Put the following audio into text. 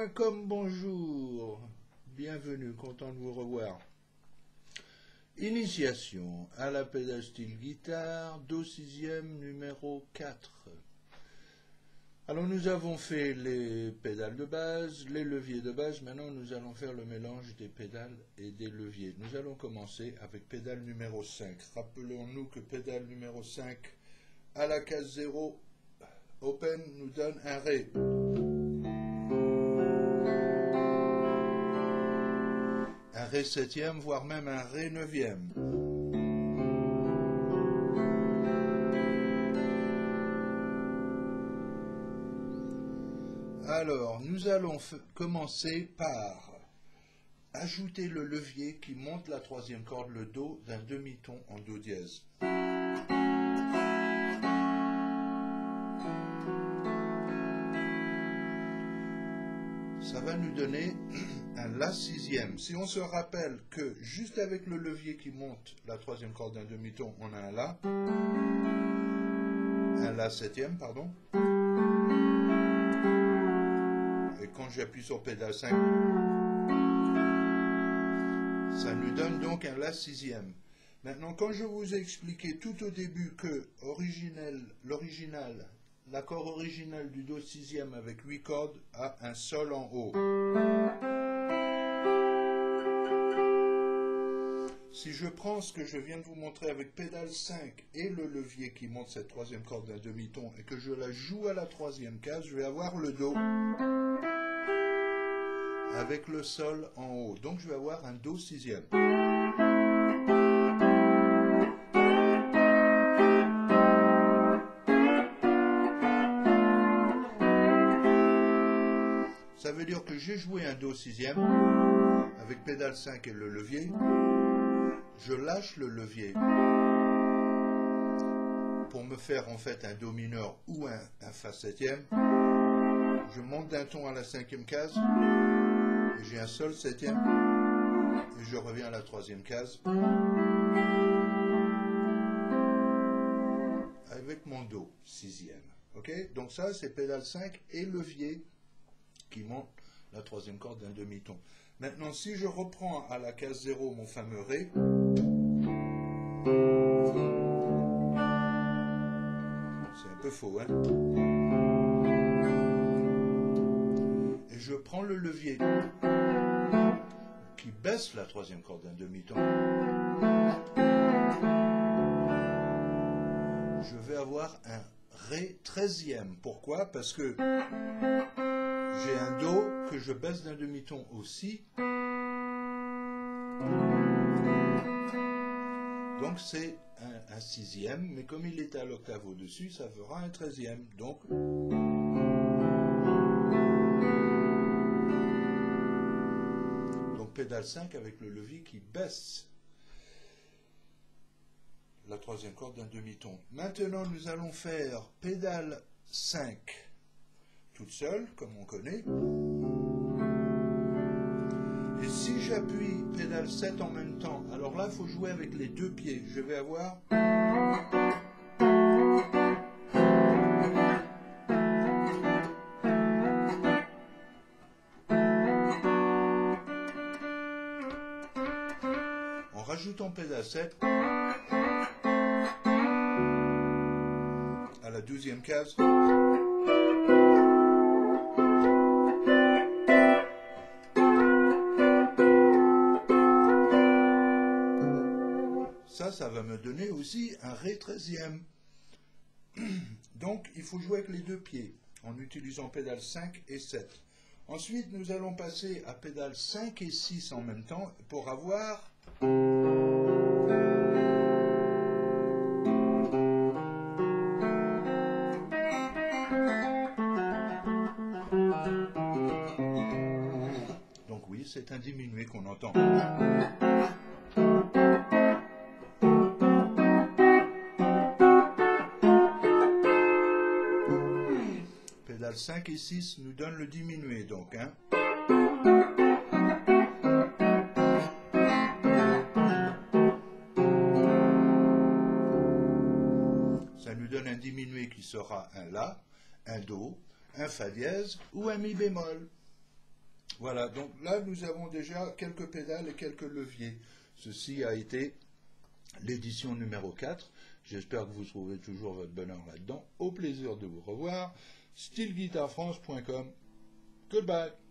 Musique.com, bonjour, bienvenue, content de vous revoir. Initiation à la pédale style guitare, Do sixième numéro 4. Alors nous avons fait les pédales de base, les leviers de base, maintenant nous allons faire le mélange des pédales et des leviers. Nous allons commencer avec pédale numéro 5. Rappelons-nous que pédale numéro 5 à la case 0, open nous donne un Ré. Un Ré septième, voire même un Ré neuvième. Alors, nous allons commencer par ajouter le levier qui monte la troisième corde, le Do, d'un demi-ton en Do dièse. Ça va nous donner un La sixième. Si on se rappelle que juste avec le levier qui monte la troisième corde d'un demi-ton, on a un La septième, pardon. Et quand j'appuie sur pédale 5, ça nous donne donc un La sixième. Maintenant, quand je vous ai expliqué tout au début que l'accord original du Do sixième avec 8 cordes a un Sol en haut. Si je prends ce que je viens de vous montrer avec pédale 5 et le levier qui monte cette troisième corde d'un demi-ton et que je la joue à la troisième case, je vais avoir le Do avec le Sol en haut. Donc je vais avoir un Do sixième. Ça veut dire que j'ai joué un Do sixième avec pédale 5 et le levier. Je lâche le levier pour me faire en fait un Do mineur ou un Fa septième. Je monte d'un ton à la cinquième case et j'ai un Sol septième et je reviens à la troisième case avec mon Do sixième. Ok, donc ça c'est pédale 5 et levier qui monte la troisième corde d'un demi-ton. Maintenant, si je reprends à la case 0 mon fameux Ré, c'est un peu faux, hein? Et je prends le levier qui baisse la troisième corde d'un demi-ton. Je vais avoir un Ré 13e. Pourquoi? Parce que j'ai un Do que je baisse d'un demi-ton aussi. Donc c'est un sixième, mais comme il est à l'octave au-dessus, ça fera un 13e. Donc pédale 5 avec le levier qui baisse la troisième corde d'un demi-ton. Maintenant, nous allons faire pédale 5 toute seule, comme on connaît. Et si j'appuie pédale 7 en même temps, alors là, il faut jouer avec les deux pieds. Je vais avoir... En rajoutant pédale 7 à la 12e case, ça va me donner aussi un Ré 13e. Donc, il faut jouer avec les deux pieds, en utilisant pédale 5 et 7. Ensuite, nous allons passer à pédale 5 et 6 en même temps, pour avoir... Donc oui, c'est un diminué qu'on entend. Pédale 5 et 6 nous donnent le diminué, donc. Hein. Ça nous donne un diminué qui sera un La, un Do, un Fa dièse ou un Mi bémol. Voilà, donc là nous avons déjà quelques pédales et quelques leviers. Ceci a été l'édition numéro 4. J'espère que vous trouverez toujours votre bonheur là-dedans. Au plaisir de vous revoir. styleguitarefrance.com. Goodbye.